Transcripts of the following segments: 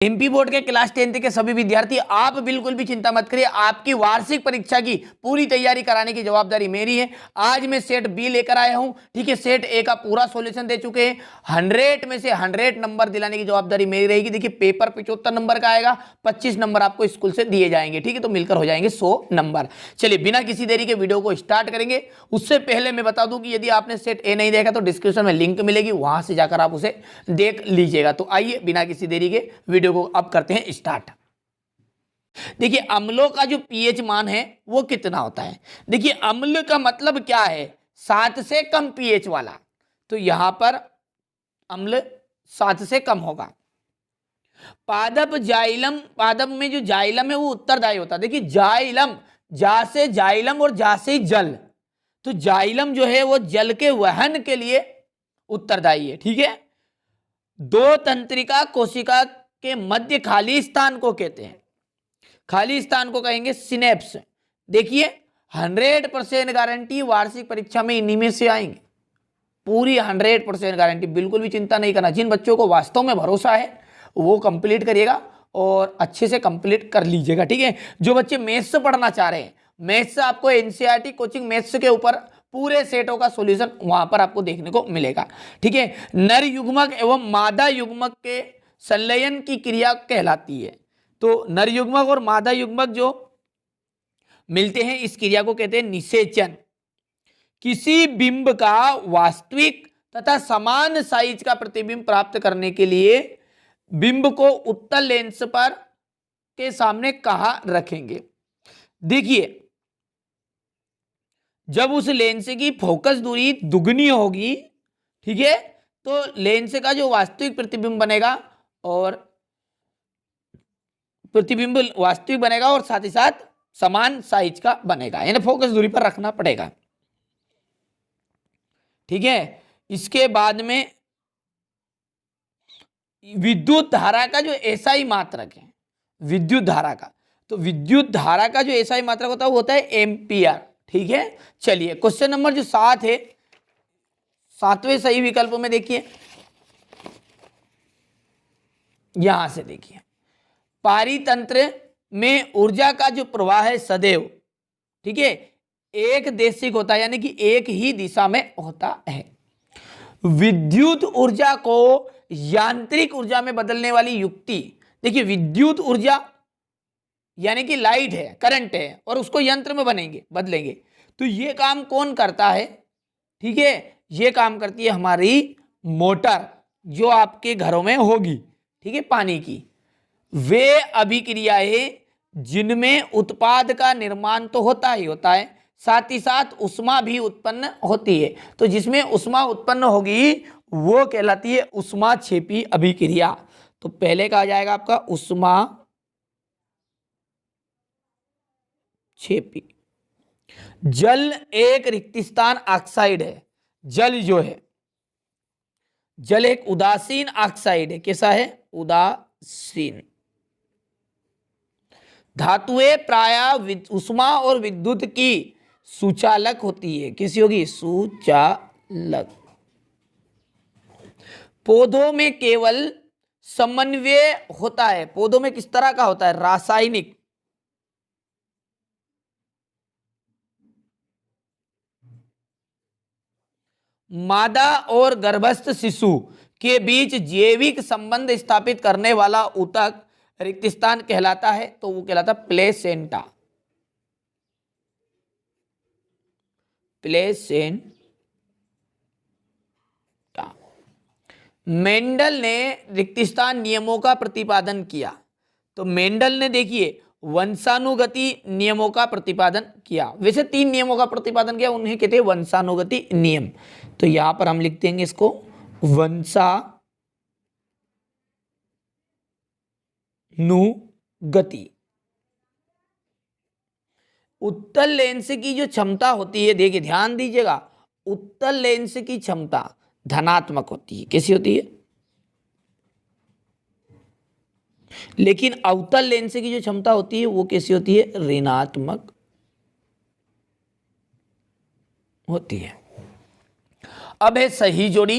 MP board के class 10th के सभी विद्यार्थी आप बिल्कुल भी चिंता मत करिए, आपकी वार्षिक परीक्षा की पूरी तैयारी कराने की जवाबदारी मेरी है। आज मैं सेट बी लेकर आया हूं, ठीक है। सेट ए का पूरा सॉल्यूशन दे चुके हैं, 100 में से 100 नंबर दिलाने की जवाबदारी मेरी रहेगी। देखिए पेपर 75 नंबर का आएगा, 25 नंबर आपको स्कूल से दिए जाएंगे, ठीक है। तो मिलकर हो जाएंगे 100 नंबर। चलिए बिना किसी देरी के वीडियो को स्टार्ट करेंगे। उससे पहले मैं बता दूं कि यदि आपने सेट ए नहीं देखा तो डिस्क्रिप्शन में लिंक मिलेगी, वहां से जाकर आप उसे देख लीजिएगा। तो आइए बिना किसी देरी के वीडियो को अब करते हैं स्टार्ट। देखिए अम्लों का जो पीएच मान है वो कितना होता है। देखिए अम्ल का मतलब क्या है, 7 से कम पीएच वाला। तो यहां पर अम्ल 7 से कम होगा। पादप जाइलम, पादप में जो जाइलम है वो उत्तरदायी होता है। देखिए जाइलम, जा से जाइलम और जा से जल, तो जाइलम जो है वो जल के वहन के लिए उत्तरदायी है, ठीक है। दो तंत्रिका कोशिका के मध्य खाली स्थान को कहते हैं, खाली स्थान को कहेंगे सिनेप्स। देखिए 100% गारंटी वार्षिक परीक्षा में इन्हीं में से आएंगे, पूरी 100% गारंटी, बिल्कुल भी चिंता नहीं करना। जिन बच्चों को वास्तव में भरोसा है वो कंप्लीट करिएगा और अच्छे से कंप्लीट कर लीजिएगा, ठीक है। जो बच्चे मैथ्स पढ़ना चाह रहे हैं, मैथ्स आपको एनसीईआरटी कोचिंग मैथ्स के ऊपर पूरे सेटों का सॉल्यूशन वहां पर आपको देखने को मिलेगा, ठीक है। नर युग्मक एवं मादा युग्मक के संलयन की क्रिया कहलाती है। तो नर युग्मक और मादा युग्मक जो मिलते हैं इस क्रिया को कहते हैं निषेचन। किसी बिंब का वास्तविक तथा समान साइज का प्रतिबिंब प्राप्त करने के लिए बिंब को उत्तल लेंस पर के सामने कहाँ रखेंगे। देखिए जब उस लेंस की फोकस दूरी दुगनी होगी, ठीक है, तो लेंस का जो वास्तविक प्रतिबिंब बनेगा और प्रतिबिंब वास्तविक बनेगा और साथ ही साथ समान साइज का बनेगा, यानी फोकस दूरी पर रखना पड़ेगा, ठीक है। इसके बाद में विद्युत धारा का जो एसआई मात्रक है, विद्युत धारा का, तो विद्युत धारा का जो एसआई मात्रक होता है वो होता है एम्पियर, ठीक है। चलिए क्वेश्चन नंबर जो 7 है, 7वें सही विकल्प में देखिए, यहां से देखिए, पारितंत्र में ऊर्जा का जो प्रवाह है सदैव, ठीक है, एक देशिक होता है, यानी कि एक ही दिशा में होता है। विद्युत ऊर्जा को यांत्रिक ऊर्जा में बदलने वाली युक्ति, देखिए विद्युत ऊर्जा यानी कि लाइट है, करंट है, और उसको यंत्र में बदलेंगे, तो ये काम कौन करता है, ठीक है, ये काम करती है हमारी मोटर जो आपके घरों में होगी, ठीक है, पानी की। वे अभिक्रियाएं जिनमें उत्पाद का निर्माण तो होता ही होता है, साथ ही साथ उष्मा भी उत्पन्न होती है। तो जिसमें उष्मा उत्पन्न होगी वो कहलाती है उष्माक्षेपी अभिक्रिया। तो पहले कहा जाएगा आपका उष्माक्षेपी। जल एक रिक्तिस्थान ऑक्साइड है, जल जो है, जल एक उदासीन ऑक्साइड है। कैसा है, उदासीन। धातुएं प्रायः उष्मा और विद्युत की सुचालक होती है। कैसी होगी, सुचालक। पौधों में केवल समन्वय होता है, पौधों में किस तरह का होता है, रासायनिक। मादा और गर्भस्थ शिशु के बीच जैविक संबंध स्थापित करने वाला ऊतक रिक्तिस्थान कहलाता है, तो वो कहलाता है प्लेसेंटा। प्लेसेंटा। मेंडल ने रिक्तिस्थान नियमों का प्रतिपादन किया, तो मेंडल ने देखिए वंशानुगति नियमों का प्रतिपादन किया। वैसे 3 नियमों का प्रतिपादन किया, उन्हें कहते हैं वंशानुगति नियम। तो यहां पर हम लिख देंगे इसको वंशानुगति। उत्तल लेंस की जो क्षमता होती है, देखिए ध्यान दीजिएगा, उत्तल लेंस की क्षमता धनात्मक होती है। कैसी होती है, लेकिन अवतल लेंस की जो क्षमता होती है वो कैसी होती है, ऋणात्मक होती है। अब है सही जोड़ी,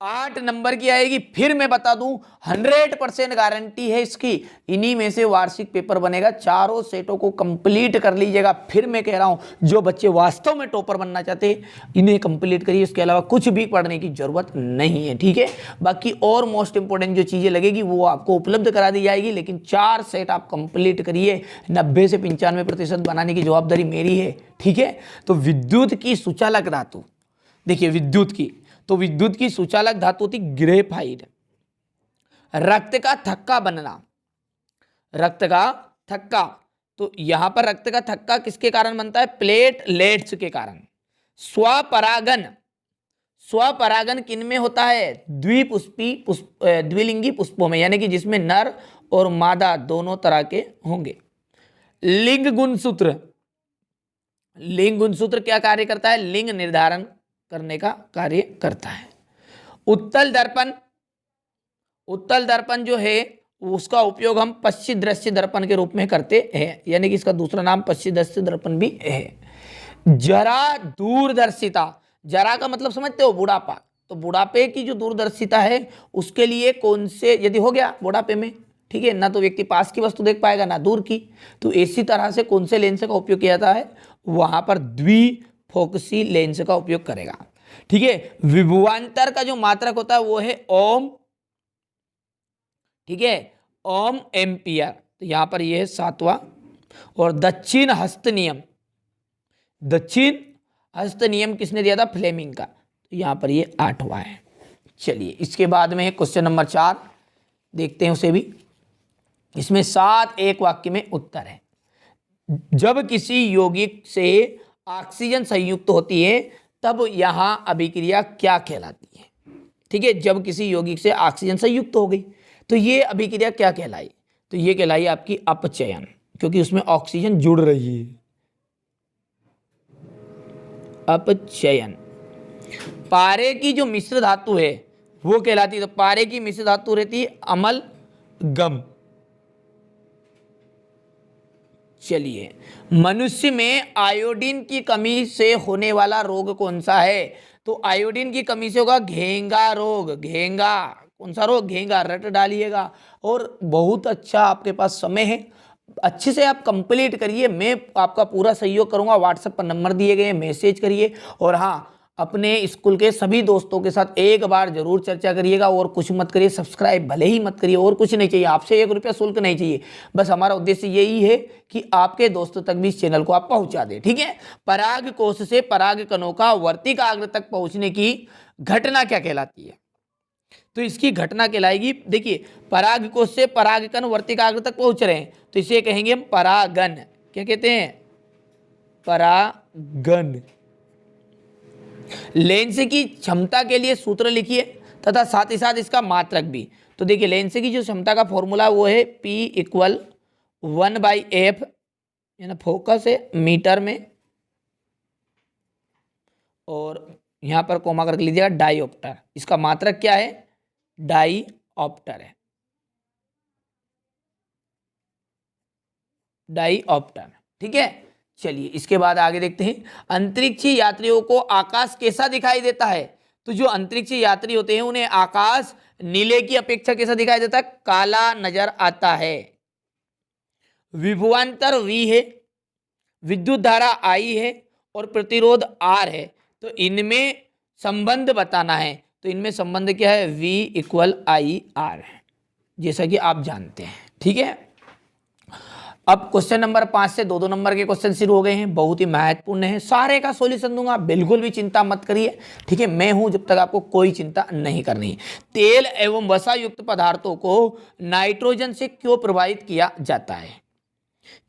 8 नंबर की आएगी। फिर मैं बता दूं 100% गारंटी है इसकी, इन्हीं में से वार्षिक पेपर बनेगा। चारों सेटों को कंप्लीट कर लीजिएगा। फिर मैं कह रहा हूं जो बच्चे वास्तव में टॉपर बनना चाहते हैं इन्हें कंप्लीट करिए, इसके अलावा कुछ भी पढ़ने की जरूरत नहीं है, ठीक है। बाकी और मोस्ट इंपोर्टेंट जो चीजें लगेगी वो आपको उपलब्ध करा दी जाएगी, लेकिन 4 सेट आप कंप्लीट करिए। 90 से 95% बनाने की जवाबदारी मेरी है, ठीक है। तो विद्युत की सुचालक धातु, देखिए विद्युत की, तो विद्युत की सुचालक धातु होती ग्रेफाइट। रक्त का थक्का बनना, रक्त का थक्का, तो यहां पर रक्त का थक्का किसके कारण बनता है? प्लेटलेट्स के कारण। स्वपरागन, स्वपरागन किन में होता है? द्विपुष्पी द्विलिंगी पुष्पों में, यानी कि जिसमें नर और मादा दोनों तरह के होंगे। लिंग गुणसूत्र, लिंग गुणसूत्र क्या कार्य करता है? लिंग निर्धारण करने का कार्य करता है। उत्तल दर्पण, उत्तल दर्पण जो है उसका उपयोग हम पश्चिम दृश्य दर्पण के रूप में करते हैं, यानी कि इसका दूसरा नाम पश्चिम दृश्य दर्पण भी है। जरा दूरदर्शिता, जरा का मतलब समझते हो? बुढ़ापा। तो बुढ़ापे की जो दूरदर्शिता है उसके लिए कौन से, यदि हो गया बुढ़ापे में, ठीक है, ना तो व्यक्ति पास की वस्तु देख पाएगा ना दूर की, तो इसी तरह से कौन से लेंस का उपयोग किया जाता है? वहां पर द्विफोकसी लेंस का उपयोग करेगा, ठीक है। विभवांतर का जो मात्रक होता है वो है ओम, ठीक है, ओम एम्पियर, तो यहां पर ये है 7वां। और दक्षिण हस्त नियम, दक्षिण हस्त नियम किसने दिया था? फ्लेमिंग का, तो यहां पर ये 8वां है। चलिए इसके बाद में है क्वेश्चन नंबर 4, देखते हैं उसे भी। इसमें 7 एक वाक्य में उत्तर है। जब किसी यौगिक से ऑक्सीजन संयुक्त होती है तब यहां अभिक्रिया क्या कहलाती है? ठीक है, जब किसी यौगिक से ऑक्सीजन संयुक्त हो गई तो ये अभिक्रिया क्या कहलाई? तो ये कहलाई आपकी अपचयन, क्योंकि उसमें ऑक्सीजन जुड़ रही है, अपचयन। पारे की जो मिश्र धातु है वो कहलाती है, तो पारे की मिश्र धातु रहती है अमलगम। चलिए, मनुष्य में आयोडीन की कमी से होने वाला रोग कौन सा है? तो आयोडीन की कमी से होगा घेंगा रोग। घेंगा, कौन सा रोग? घेंगा, रट डालिएगा। और बहुत अच्छा आपके पास समय है, अच्छे से आप कंप्लीट करिए, मैं आपका पूरा सहयोग करूंगा। व्हाट्सएप पर नंबर दिए गए, मैसेज करिए। और हाँ, अपने स्कूल के सभी दोस्तों के साथ एक बार जरूर चर्चा करिएगा। और कुछ मत करिए, सब्सक्राइब भले ही मत करिए, और कुछ नहीं चाहिए आपसे, 1 रुपया शुल्क नहीं चाहिए। बस हमारा उद्देश्य यही है कि आपके दोस्तों तक भी इस चैनल को आप पहुंचा दें, ठीक है। पराग कोश से पराग कणों का वर्तिकाग्र तक पहुंचने की घटना क्या कहलाती है? तो इसकी घटना कहलाएगी, देखिए, पराग कोश से परागकण वर्तिकाग्र तक पहुंच रहे हैं तो इसे कहेंगे हम परागन। क्या कहते हैं? परागन। लेंस की क्षमता के लिए सूत्र लिखिए तथा साथ ही साथ इसका मात्रक भी। तो देखिए, लेंस की जो क्षमता का फॉर्मूला वो है P = 1/f, यानी फोकस है मीटर में, और यहां पर कोमा करके लीजिएगा डाईऑप्टर। इसका मात्रक क्या है? डाईऑप्टर है, डाईऑप्टर, ठीक है। चलिए इसके बाद आगे देखते हैं। अंतरिक्षी यात्रियों को आकाश कैसा दिखाई देता है? तो जो अंतरिक्षी यात्री होते हैं उन्हें आकाश नीले की अपेक्षा कैसा दिखाई देता है? काला नजर आता है। विभवांतर V है, विद्युत धारा I है और प्रतिरोध R है। तो इनमें संबंध बताना है। तो इनमें संबंध क्या है? V = IR है, जैसा कि आप जानते हैं, ठीक है। अब क्वेश्चन नंबर 5 से 2-2 नंबर के क्वेश्चन शुरू हो गए हैं, बहुत ही महत्वपूर्ण है। सारे का सॉल्यूशन दूंगा, बिल्कुल भी चिंता मत करिए, ठीक है। मैं हूं जब तक आपको कोई चिंता नहीं करनी। तेल एवं वसा युक्त पदार्थों को नाइट्रोजन से क्यों प्रभावित किया जाता है?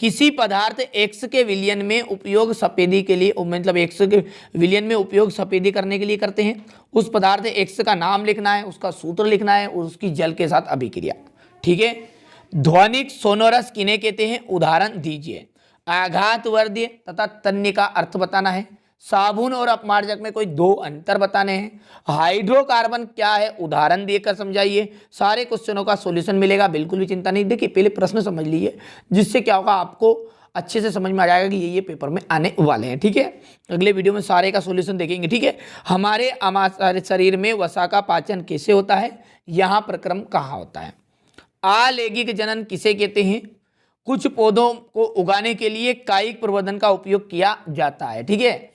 किसी पदार्थ X के विलयन में उपयोग सफेदी के लिए, मतलब X के विलयन में उपयोग सफेदी करने के लिए करते हैं। उस पदार्थ X का नाम लिखना है, उसका सूत्र लिखना है और उसकी जल के साथ अभिक्रिया, ठीक है। ध्वनिक सोनोरस किन्हें कहते हैं? उदाहरण दीजिए। आघात वर्ध्य तथा तन्य का अर्थ बताना है। साबुन और अपमार्जक में कोई दो अंतर बताने हैं। हाइड्रोकार्बन क्या है उदाहरण देकर समझाइए। सारे क्वेश्चनों का सॉल्यूशन मिलेगा, बिल्कुल भी चिंता नहीं। देखिए पहले प्रश्न समझ लीजिए, जिससे क्या होगा आपको अच्छे से समझ में आ जाएगा कि ये पेपर में आने वाले हैं। ठीक है, अगले वीडियो में सारे का सॉल्यूशन देखेंगे। ठीक है, हमारे शरीर में वसा का पाचन कैसे होता है, यहाँ पर क्रम कहाँ होता है। अलैंगिक जनन किसे कहते हैं। कुछ पौधों को उगाने के लिए कायिक प्रवर्धन का उपयोग किया जाता है। ठीक है,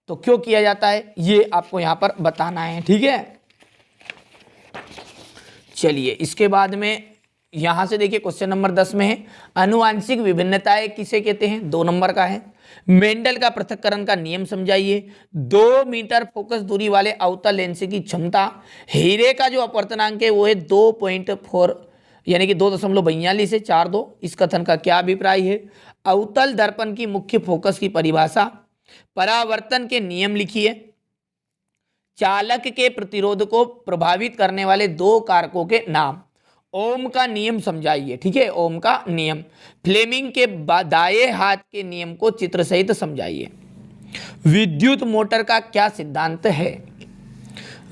तो क्यों किया जाता है ये आपको यहाँ पर बताना है। ठीक है, चलिए इसके बाद में यहां से देखिए क्वेश्चन नंबर 10 में है आनुवांशिक विभिन्नताएं किसे कहते हैं, 2 नंबर का है। मेंडल का पृथक्करण का नियम समझाइए। 2 मीटर फोकस दूरी वाले अवतल लेंस की क्षमता। हीरे का जो अपवर्तनांक है वो है 2.4 यानी कि 2.42 से 4.2। इस कथन का क्या अभिप्राय है। अवतल दर्पण की मुख्य फोकस की परिभाषा। परावर्तन के नियम लिखिए। चालक के प्रतिरोध को प्रभावित करने वाले 2 कारकों के नाम। ओम का नियम समझाइए। ठीक है, ओम का नियम। फ्लेमिंग के दाएं हाथ के नियम को चित्र सहित समझाइए। विद्युत मोटर का क्या सिद्धांत है।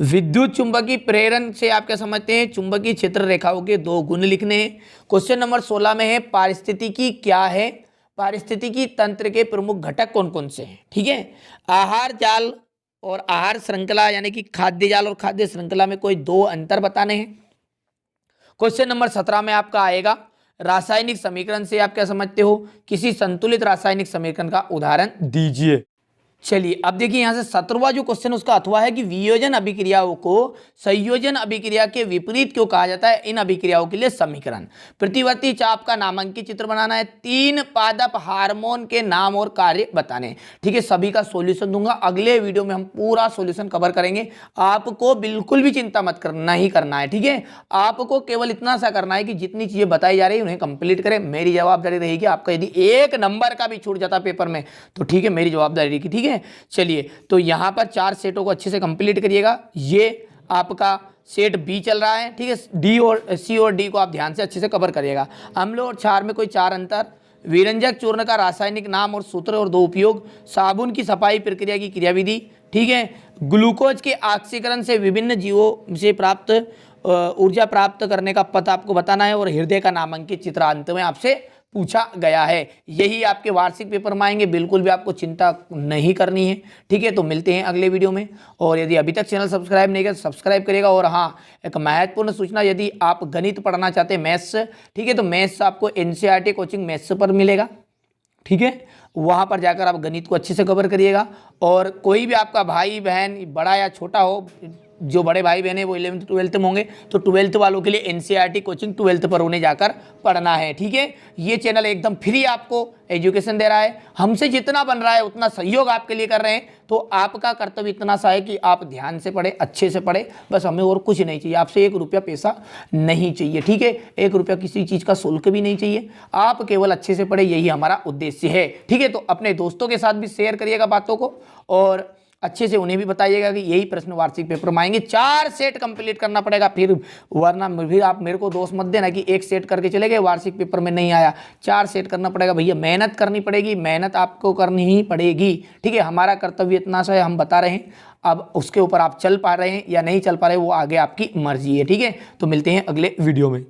विद्युत चुंबकीय प्रेरण से आप क्या समझते हैं, चुंबकीय क्षेत्र रेखाओं के 2 गुण लिखने हैं। क्वेश्चन नंबर 16 में है पारिस्थितिकी क्या है। पारिस्थितिकी तंत्र के प्रमुख घटक कौन कौन से हैं। ठीक है, आहार जाल और आहार श्रृंखला यानी कि खाद्य जाल और खाद्य श्रृंखला में कोई 2 अंतर बताने हैं। क्वेश्चन नंबर 17 में आपका आएगा रासायनिक समीकरण से आप क्या समझते हो, किसी संतुलित रासायनिक समीकरण का उदाहरण दीजिए। चलिए अब देखिए यहां से 17वां जो क्वेश्चन उसका अथवा है कि वियोजन अभिक्रियाओं को संयोजन अभिक्रिया के विपरीत क्यों कहा जाता है। इन अभिक्रियाओं के लिए समीकरण। प्रतिवर्ती चाप का नामांकित चित्र बनाना है। 3 पादप हार्मोन के नाम और कार्य बताने। ठीक है, सभी का सॉल्यूशन दूंगा अगले वीडियो में, हम पूरा सॉल्यूशन कवर करेंगे। आपको बिल्कुल भी चिंता मत करना ही करना है। ठीक है, आपको केवल इतना सा करना है कि जितनी चीजें बताई जा रही है उन्हें कंप्लीट करें। मेरी जवाबदारी रहेगी। आपका यदि 1 नंबर का भी छूट जाता पेपर में तो ठीक है, मेरी जवाबदारी रहेगी। ठीक है, चलिए तो यहां पर 4 सेटों को अच्छे से कंप्लीट करिएगा। ये आपका सेट बी चल रहा है। ठीक है, डी और सी और डी को आप ध्यान से अच्छे से कवर करिएगा। अम्ल और क्षार में कोई 4 अंतर। विरंजक चूर्ण का रासायनिक नाम और सूत्र और 2 उपयोग। साबुन की सफाई प्रक्रिया की क्रियाविधि। ठीक है, ग्लूकोज के ऑक्सीकरण से विभिन्न जीवों से प्राप्त ऊर्जा प्राप्त करने का पथ आपको बताना है। और हृदय का नामांकित चित्र अंत में आपसे पूछा गया है। यही आपके वार्षिक पेपर में आएंगे, बिल्कुल भी आपको चिंता नहीं करनी है। ठीक है, तो मिलते हैं अगले वीडियो में। और यदि अभी तक चैनल सब्सक्राइब नहीं किया तो सब्सक्राइब करिएगा। और हाँ, एक महत्वपूर्ण सूचना, यदि आप गणित पढ़ना चाहते हैं मैथ्स, ठीक है, तो मैथ्स आपको एनसीईआरटी कोचिंग मैथ्स पर मिलेगा। ठीक है, वहाँ पर जाकर आप गणित को अच्छे से कवर करिएगा। और कोई भी आपका भाई बहन बड़ा या छोटा हो, जो बड़े भाई बहन है वो 11th 12th में होंगे तो 12th वालों के लिए एनसीईआरटी कोचिंग 12th पर उन्हें जाकर पढ़ना है। ठीक है, ये चैनल एकदम फ्री आपको एजुकेशन दे रहा है। हमसे जितना बन रहा है उतना सहयोग आपके लिए कर रहे हैं। तो आपका कर्तव्य इतना सा है कि आप ध्यान से पढ़े, अच्छे से पढ़े, बस हमें और कुछ नहीं चाहिए। आपसे 1 रुपया पैसा नहीं चाहिए। ठीक है, 1 रुपया किसी चीज़ का शुल्क भी नहीं चाहिए। आप केवल अच्छे से पढ़े, यही हमारा उद्देश्य है। ठीक है, तो अपने दोस्तों के साथ भी शेयर करिएगा बातों को और अच्छे से उन्हें भी बताइएगा कि यही प्रश्न वार्षिक पेपर में आएंगे। 4 सेट कंप्लीट करना पड़ेगा, फिर वरना फिर आप मेरे को दोष मत देना कि 1 सेट करके चले गए वार्षिक पेपर में नहीं आया। 4 सेट करना पड़ेगा भैया, मेहनत करनी पड़ेगी, मेहनत आपको करनी ही पड़ेगी। ठीक है, हमारा कर्तव्य इतना सा है, हम बता रहे हैं। अब उसके ऊपर आप चल पा रहे हैं या नहीं चल पा रहे, वो आगे आपकी मर्जी है। ठीक है, तो मिलते हैं अगले वीडियो में।